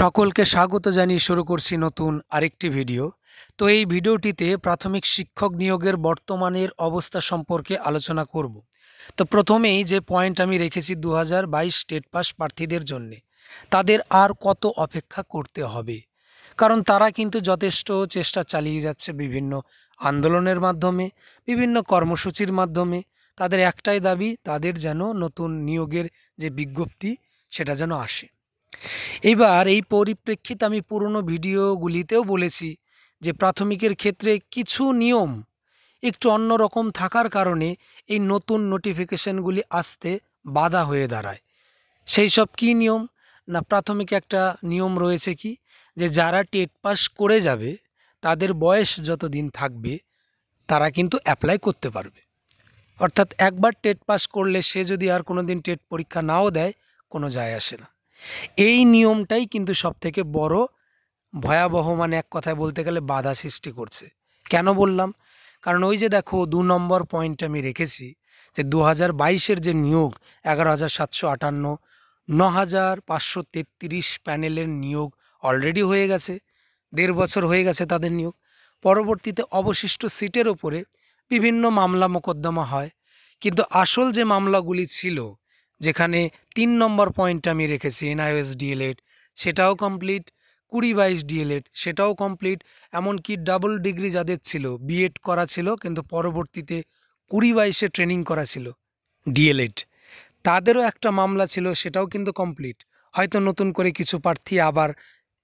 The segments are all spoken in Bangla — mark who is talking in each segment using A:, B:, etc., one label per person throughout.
A: সকলকে স্বাগত জানিয়ে শুরু করছি নতুন আরেকটি ভিডিও। তো এই ভিডিওটিতে প্রাথমিক শিক্ষক নিয়োগের বর্তমানের অবস্থা সম্পর্কে আলোচনা করব। তো প্রথমেই যে পয়েন্ট আমি রেখেছি 2022 স্টেট পাস প্রার্থীদের জন্যে তাদের আর কত অপেক্ষা করতে হবে, কারণ তারা কিন্তু যথেষ্ট চেষ্টা চালিয়ে যাচ্ছে বিভিন্ন আন্দোলনের মাধ্যমে, বিভিন্ন কর্মসূচির মাধ্যমে। তাদের একটাই দাবি, তাদের যেন নতুন নিয়োগের যে বিজ্ঞপ্তি সেটা যেন আসে। এইবার এই পরিপ্রেক্ষিতে আমি পুরনো ভিডিওগুলিতেও বলেছি যে প্রাথমিকের ক্ষেত্রে কিছু নিয়ম একটু অন্যরকম থাকার কারণে এই নতুন নোটিফিকেশনগুলি আসতে বাধা হয়ে দাঁড়ায়। সেই সব কী নিয়ম? না, প্রাথমিক একটা নিয়ম রয়েছে কি, যে যারা টেট পাস করে যাবে তাদের বয়স যত দিন থাকবে তারা কিন্তু অ্যাপ্লাই করতে পারবে। অর্থাৎ একবার টেট পাস করলে সে যদি আর কোনো দিন টেট পরীক্ষা নাও দেয়, কোনো যায় আসে না। এই নিয়মটাই কিন্তু সবথেকে বড় ভয়াবহ, মানে এক কথায় বলতে গেলে বাধা সৃষ্টি করছে। কেন বললাম? কারণ ওই যে দেখো ২ নম্বর পয়েন্ট আমি রেখেছি যে 2022-এর যে নিয়োগ 11,758, 9,533 প্যানেলের নিয়োগ অলরেডি হয়ে গেছে। ১.৫ বছর হয়ে গেছে তাদের নিয়োগ। পরবর্তীতে অবশিষ্ট সিটের ওপরে বিভিন্ন মামলা মোকদ্দমা হয়, কিন্তু আসল যে মামলাগুলি ছিল, যেখানে ৩ নম্বর পয়েন্ট আমি রেখেছি এনআইওএস ডিএলএড, সেটাও কমপ্লিট। 20-22 ডিএলএড সেটাও কমপ্লিট। এমনকি ডাবল ডিগ্রি যাদের ছিল, বিএড করা ছিল কিন্তু পরবর্তীতে 20-22-এ ট্রেনিং করা ছিল ডিএলএড, তাদেরও একটা মামলা ছিল, সেটাও কিন্তু কমপ্লিট। হয়তো নতুন করে কিছু প্রার্থী আবার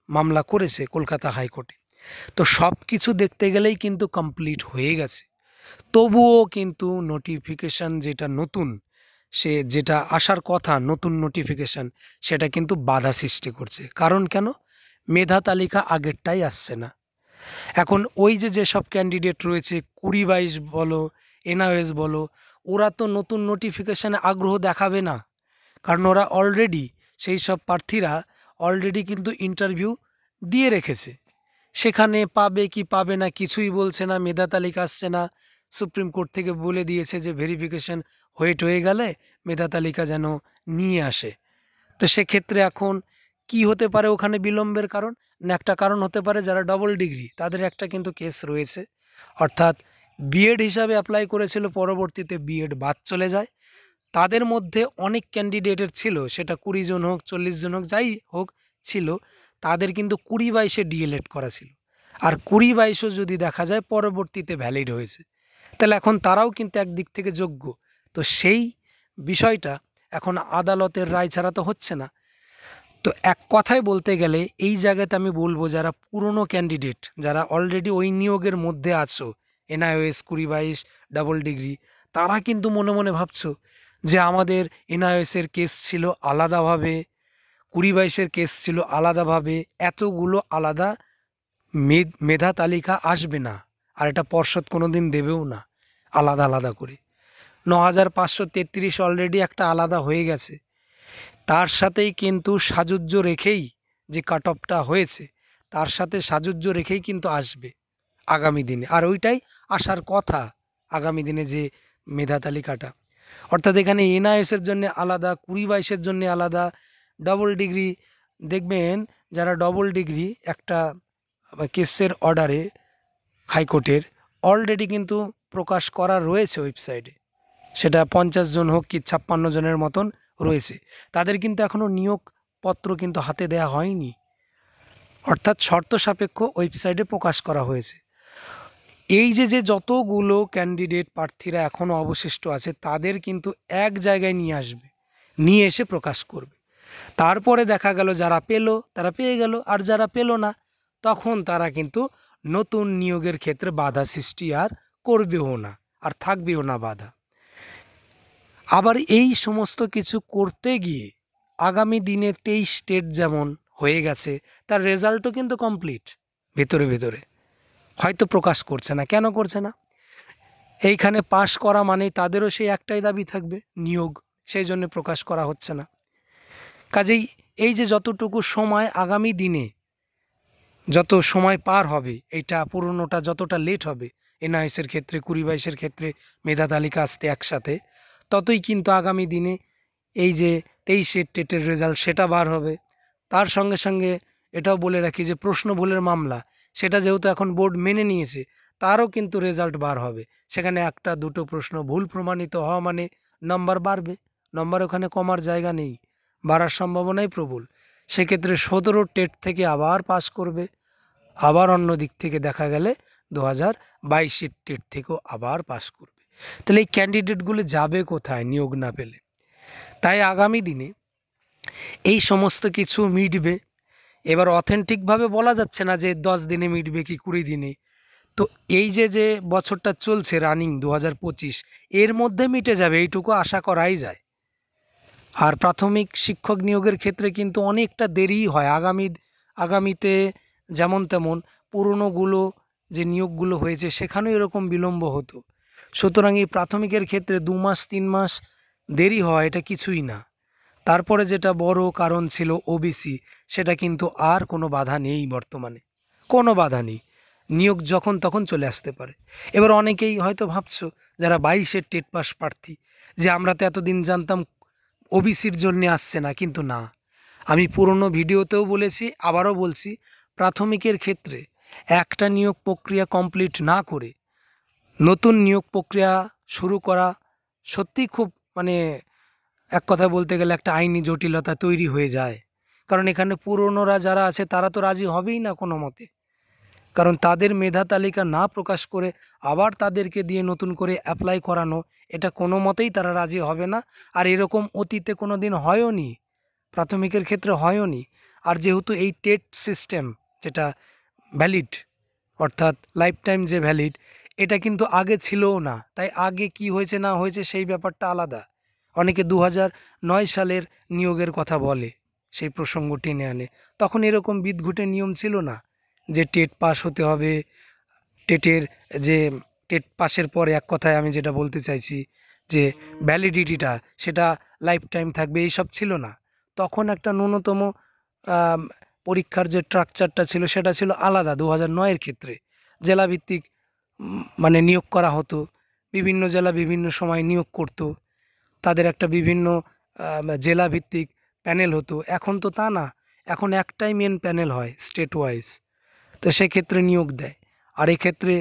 A: মামলা করেছে কলকাতা হাইকোর্টে। তো সব কিছু দেখতে গেলেই কিন্তু কমপ্লিট হয়ে গেছে, তবুও কিন্তু নোটিফিকেশান যেটা নতুন, সে যেটা আসার কথা নতুন নোটিফিকেশান, সেটা কিন্তু বাধা সৃষ্টি করছে। কারণ কেন? মেধা তালিকা আগেরটাই আসছে না। এখন ওই যে যেসব ক্যান্ডিডেট রয়েছে 20-22 বলো, এনআইওএস বলো, ওরা তো নতুন নোটিফিকেশানে আগ্রহ দেখাবে না, কারণ ওরা অলরেডি, সেই সব প্রার্থীরা অলরেডি কিন্তু ইন্টারভিউ দিয়ে রেখেছে। সেখানে পাবে কি পাবে না কিছুই বলছে না, মেধা তালিকা আসছে না। সুপ্রিম কোর্ট থেকে বলে দিয়েছে যে ভেরিফিকেশন ওয়েট হয়ে গেলে মেধা তালিকা যেন নিয়ে আসে। তো সেক্ষেত্রে এখন কি হতে পারে ওখানে বিলম্বের কারণ? না, একটা কারণ হতে পারে যারা ডবল ডিগ্রি তাদের একটা কিন্তু কেস রয়েছে, অর্থাৎ বিএড হিসাবে অ্যাপ্লাই করেছিল, পরবর্তীতে বিএড বাদ চলে যায়। তাদের মধ্যে অনেক ক্যান্ডিডেটের ছিল, সেটা 20 জন হোক, 40 জন হোক, যাই হোক ছিল, তাদের কিন্তু 20-22-এ ডিএলএড করা ছিল। আর 20-22-ও যদি দেখা যায় পরবর্তীতে ভ্যালিড হয়েছে, তাহলে এখন তারাও কিন্তু একদিক থেকে যোগ্য। তো সেই বিষয়টা এখন আদালতের রায় ছাড়া তো হচ্ছে না। তো এক কথায় বলতে গেলে এই জায়গাতে আমি বলবো, যারা পুরনো ক্যান্ডিডেট, যারা অলরেডি ওই নিয়োগের মধ্যে আছো, এনআইওএস 20-22 ডাবল ডিগ্রি, তারা কিন্তু মনে মনে ভাবছো যে আমাদের এনআইওএসের কেস ছিল আলাদাভাবে, 20-22-এর কেস ছিল আলাদাভাবে, এতগুলো আলাদা মেধা তালিকা আসবে না, আর এটা পর্ষদ কোনো দিন দেবেও না আলাদা আলাদা করে। 9,533 অলরেডি একটা আলাদা হয়ে গেছে, তার সাথেই কিন্তু সাজুজ্য রেখেই যে কাট অফটা হয়েছে, তার সাথে সাজুজ্য রেখেই কিন্তু আসবে আগামী দিনে, আর ওইটাই আসার কথা আগামী দিনে, যে মেধা তালিকাটা। অর্থাৎ এখানে এনআইএসের জন্য আলাদা, 20-22-এর জন্য আলাদা, ডবল ডিগ্রি দেখবেন, যারা ডবল ডিগ্রি একটা কেসের অর্ডারে হাইকোর্টের অলরেডি কিন্তু প্রকাশ করা রয়েছে ওয়েবসাইটে, সেটা 50 জন হোক কি 56 জনের মতন রয়েছে, তাদের কিন্তু এখনও নিয়োগপত্র কিন্তু হাতে দেয়া হয়নি, অর্থাৎ শর্ত সাপেক্ষ ওয়েবসাইটে প্রকাশ করা হয়েছে। এই যে যে যতগুলো ক্যান্ডিডেট প্রার্থীরা এখনও অবশিষ্ট আছে, তাদের কিন্তু এক জায়গায় নিয়ে আসবে, নিয়ে এসে প্রকাশ করবে। তারপরে দেখা গেল যারা পেলো তারা পেয়ে গেল, আর যারা পেলো না তখন তারা কিন্তু নতুন নিয়োগের ক্ষেত্রে বাধা সৃষ্টি আর করবেও না, আর থাকবেও না বাধা। আবার এই সমস্ত কিছু করতে গিয়ে আগামী দিনে 23 স্টেট যেমন হয়ে গেছে, তার রেজাল্টও কিন্তু কমপ্লিট, ভেতরে ভেতরে হয়তো প্রকাশ করছে না। কেন করছে না? এইখানে পাশ করা মানেই তাদেরও সেই একটাই দাবি থাকবে, নিয়োগ, সেই জন্য প্রকাশ করা হচ্ছে না। কাজেই এই যে যতটুকু সময় আগামী দিনে যত সময় পার হবে, এইটা পুরনোটা যতটা লেট হবে, এনআইএসের ক্ষেত্রে 20-22-এর ক্ষেত্রে মেধা তালিকা আসতে একসাথে, ততই কিন্তু আগামী দিনে এই যে 23-এর টেটের রেজাল্ট সেটা বার হবে, তার সঙ্গে সঙ্গে এটাও বলে রাখি যে প্রশ্ন ভুলের মামলা, সেটা যেহেতু এখন বোর্ড মেনে নিয়েছে, তারও কিন্তু রেজাল্ট বার হবে। সেখানে একটা দুটো প্রশ্ন ভুল প্রমাণিত হওয়া মানে নাম্বার বাড়বে, নাম্বার ওখানে কমার জায়গা নেই, বাড়ার সম্ভাবনাই প্রবল। সেক্ষেত্রে 17 টেট থেকে আবার পাস করবে, আবার অন্য দিক থেকে দেখা গেলে 2022-এর টেট থেকেও আবার পাস করবে। তাহলে এই ক্যান্ডিডেটগুলো যাবে কোথায় নিয়োগ না পেলে? তাই আগামী দিনে এই সমস্ত কিছু মিটবে। এবার অথেন্টিকভাবে বলা যাচ্ছে না যে 10 দিনে মিটবে কি 20 দিনে। তো এই যে বছরটা চলছে রানিং 2025, এর মধ্যে মিটে যাবে এইটুকু আশা করাই যায়। আর প্রাথমিক শিক্ষক নিয়োগের ক্ষেত্রে কিন্তু অনেকটা দেরিই হয়। আগামীতে যেমন তেমন পুরনোগুলো যে নিয়োগগুলো হয়েছে সেখানেও এরকম বিলম্ব হতো। সুতরাং এই প্রাথমিকের ক্ষেত্রে 2 মাস 3 মাস দেরি হয় এটা কিছুই না। তারপরে যেটা বড় কারণ ছিল ওবিসি, সেটা কিন্তু আর কোনো বাধা নেই বর্তমানে, কোনো বাধা নেই, নিয়োগ যখন তখন চলে আসতে পারে। এবার অনেকেই হয়তো ভাবছো যারা 22-এর টেট পাস প্রার্থী যে আমরা তো এতদিন জানতাম ওবিসির জন্য আসছে না, কিন্তু না, আমি পুরনো ভিডিওতেও বলেছি, আবারও বলছি, প্রাথমিকের ক্ষেত্রে একটা নিয়োগ প্রক্রিয়া কমপ্লিট না করে নতুন নিয়োগ প্রক্রিয়া শুরু করা সত্যিই খুব মানে এক কথায় বলতে গেলে একটা আইনি জটিলতা তৈরি হয়ে যায়। কারণ এখানে পুরনোরা যারা আছে তারা তো রাজি হবেই না কোনো মতে, কারণ তাদের মেধা তালিকা না প্রকাশ করে আবার তাদেরকে দিয়ে নতুন করে অ্যাপ্লাই করানো, এটা কোনো মতেই তারা রাজি হবে না। আর এরকম অতীতে কোনো দিন হয়ওনি, প্রাথমিকের ক্ষেত্রে হয়ওনি। আর যেহেতু এই টেট সিস্টেম যেটা ভ্যালিড, অর্থাৎ লাইফ টাইম যে ভ্যালিড, এটা কিন্তু আগে ছিলও না। তাই আগে কি হয়েছে না হয়েছে সেই ব্যাপারটা আলাদা। অনেকে 2009 সালের নিয়োগের কথা বলে, সেই প্রসঙ্গ টেনে আনে। তখন এরকম বিদঘুটে নিয়ম ছিল না যে টেট পাস হতে হবে, টেটের যে টেট পাসের পরে এক কথায় আমি যেটা বলতে চাইছি যে ভ্যালিডিটিটা সেটা লাইফ টাইম থাকবে, এইসব ছিল না। তখন একটা ন্যূনতম আম, পরীক্ষার যে স্ট্রাকচারটা ছিল সেটা ছিল আলাদা। 2009-এর ক্ষেত্রে জেলাভিত্তিক মানে নিয়োগ করা হতো, বিভিন্ন জেলা বিভিন্ন সময় নিয়োগ করতো, তাদের একটা বিভিন্ন জেলাভিত্তিক প্যানেল হতো। এখন তো তা না, এখন একটাই মেন প্যানেল হয় স্টেট ওয়াইজ, তো সেক্ষেত্রে নিয়োগ দেয়। আর এক্ষেত্রে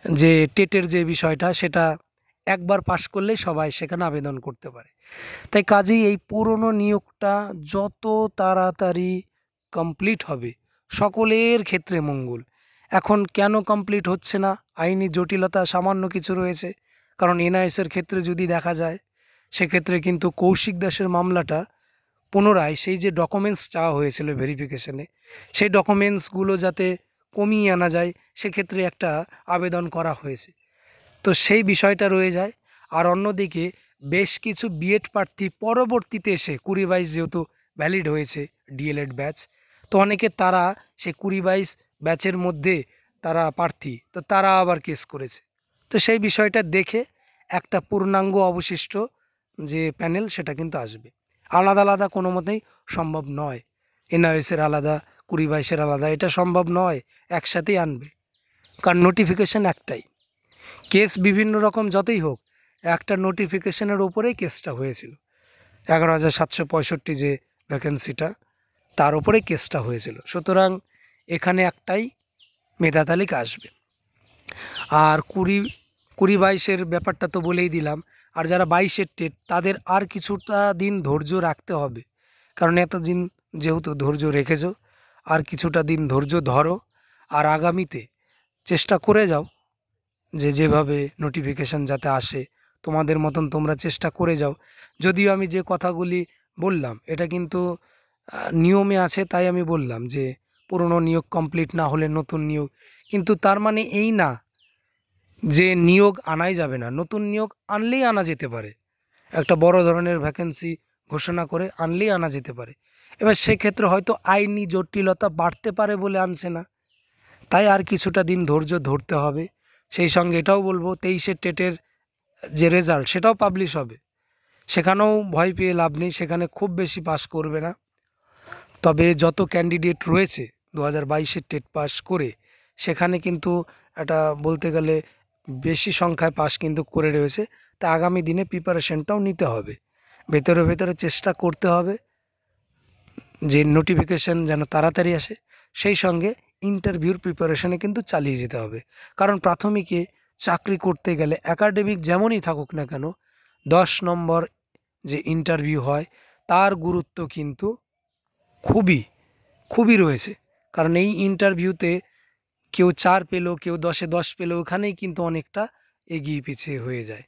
A: যে টেটের যে বিষয়টা সেটা একবার পাশ করলেই সবাই সেখানে আবেদন করতে পারে। তাই কাজেই এই পুরনো নিয়োগটা যত তাড়াতাড়ি কমপ্লিট হবে সকলের ক্ষেত্রে মঙ্গল। এখন কেন কমপ্লিট হচ্ছে না? আইনি জটিলতা সামান্য কিছু রয়েছে। কারণ এনআইএসের ক্ষেত্রে যদি দেখা যায় সেক্ষেত্রে কিন্তু কৌশিক দাসের মামলাটা পুনরায় সেই যে ডকুমেন্টস চাওয়া হয়েছিল ভেরিফিকেশনে, সেই ডকুমেন্টসগুলো যাতে কমিয়ে আনা যায় সেক্ষেত্রে একটা আবেদন করা হয়েছে। তো সেই বিষয়টা রয়ে যায়। আর অন্যদিকে বেশ কিছু বিএড প্রার্থী পরবর্তীতে এসে 2022 যেহেতু ভ্যালিড হয়েছে ডিএলএড ব্যাচ, তো অনেকে তারা সেই 2022 ব্যাচের মধ্যে তারা প্রার্থী, তো তারা আবার কেস করেছে। তো সেই বিষয়টা দেখে একটা পূর্ণাঙ্গ অবশিষ্ট যে প্যানেল সেটা কিন্তু আসবে। আলাদা আলাদা কোনো মতেই সম্ভব নয়, এনআইএসের আলাদা 2022-এর আলাদা, এটা সম্ভব নয়, একসাথেই আনবে। কারণ নোটিফিকেশান একটাই, কেস বিভিন্ন রকম যতই হোক, একটা নোটিফিকেশনের ওপরেই কেসটা হয়েছিল। 11,765 যে ভ্যাকেন্সিটা, তার উপরেই কেসটা হয়েছিল। সুতরাং এখানে একটাই মেধা তালিকা আসবে। আর 2022-এর ব্যাপারটা তো বলেই দিলাম। আর যারা 22-এর টেট, তাদের আর কিছুটা দিন ধৈর্য রাখতে হবে। কারণ এতদিন যেহেতু ধৈর্য রেখেছো, আর কিছুটা দিন ধৈর্য ধরো। আর আগামীতে চেষ্টা করে যাও যে যেভাবে নোটিফিকেশান যাতে আসে তোমাদের মতন তোমরা চেষ্টা করে যাও। যদিও আমি যে কথাগুলি বললাম এটা কিন্তু নিয়মে আছে, তাই আমি বললাম যে পুরনো নিয়োগ কমপ্লিট না হলে নতুন নিয়োগ, কিন্তু তার মানে এই না যে নিয়োগ আনাই যাবে না। নতুন নিয়োগ আনলেই আনা যেতে পারে, একটা বড় ধরনের ভ্যাকেন্সি ঘোষণা করে আনলেই আনা যেতে পারে। এবার সেক্ষেত্রে হয়তো আইনি জটিলতা বাড়তে পারে বলে আনছে না, তাই আর কিছুটা দিন ধৈর্য ধরতে হবে। সেই সঙ্গে এটাও বলবো 23-এর টেটের যে রেজাল্ট সেটাও পাবলিশ হবে, সেখানেও ভয় পেয়ে লাভ নেই, সেখানে খুব বেশি পাস করবে না। তবে যত ক্যান্ডিডেট রয়েছে 2022-এর টেট পাস করে, সেখানে কিন্তু এটা বলতে গেলে বেশি সংখ্যায় পাস কিন্তু করে রয়েছে। তা আগামী দিনে প্রিপারেশনটাও নিতে হবে, ভেতরে ভেতরে চেষ্টা করতে হবে যে নোটিফিকেশান যেন তাড়াতাড়ি আসে, সেই সঙ্গে ইন্টারভিউর প্রিপারেশনে কিন্তু চালিয়ে যেতে হবে। কারণ প্রাথমিকে চাকরি করতে গেলে একাডেমিক যেমনই থাকুক না কেন, 10 নম্বর যে ইন্টারভিউ হয় তার গুরুত্ব কিন্তু খুবই খুবই রয়েছে। কারণ এই ইন্টারভিউতে কেউ 4 পেলো, কেউ 10-এ 10 পেলো, ওখানেই কিন্তু অনেকটা এগিয়ে পিছিয়ে হয়ে যায়।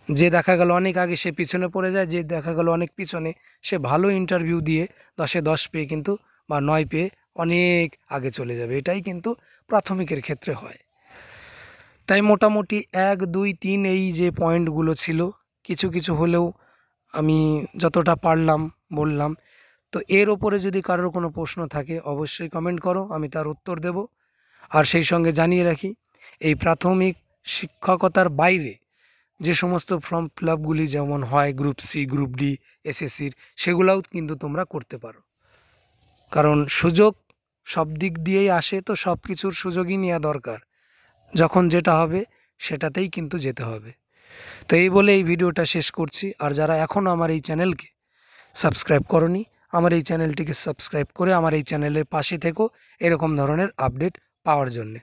A: যে দেখা গেল অনেক আগে সে পিছনে পড়ে যায়, যে দেখা গেল অনেক পিছনে সে ভালো ইন্টারভিউ দিয়ে 10-এ 10 পেয়ে কিন্তু বা 9 পেয়ে অনেক আগে চলে যাবে। এটাই কিন্তু প্রাথমিকের ক্ষেত্রে হয়। তাই মোটামুটি 1, 2, 3 এই যে পয়েন্টগুলো ছিল, কিছু কিছু হলেও আমি যতটা পারলাম বললাম। তো এর ওপরে যদি কারোর কোনো প্রশ্ন থাকে অবশ্যই কমেন্ট করো, আমি তার উত্তর দেব। আর সেই সঙ্গে জানিয়ে রাখি, এই প্রাথমিক শিক্ষকতার বাইরে যে সমস্ত ফর্ম ফিল আপগুলি যেমন হয় গ্রুপ সি, গ্রুপ ডি, এসএসসির, সেগুলাও কিন্তু তোমরা করতে পারো। কারণ সুযোগ সব দিক দিয়েই আসে, তো সব কিছুর সুযোগই নেওয়া দরকার। যখন যেটা হবে সেটাতেই কিন্তু যেতে হবে। তো এই বলে এই ভিডিওটা শেষ করছি। আর যারা এখনও আমার এই চ্যানেলকে সাবস্ক্রাইব করনি, আমার এই চ্যানেলটিকে সাবস্ক্রাইব করে আমার এই চ্যানেলের পাশে থেকো এরকম ধরনের আপডেট পাওয়ার জন্যে।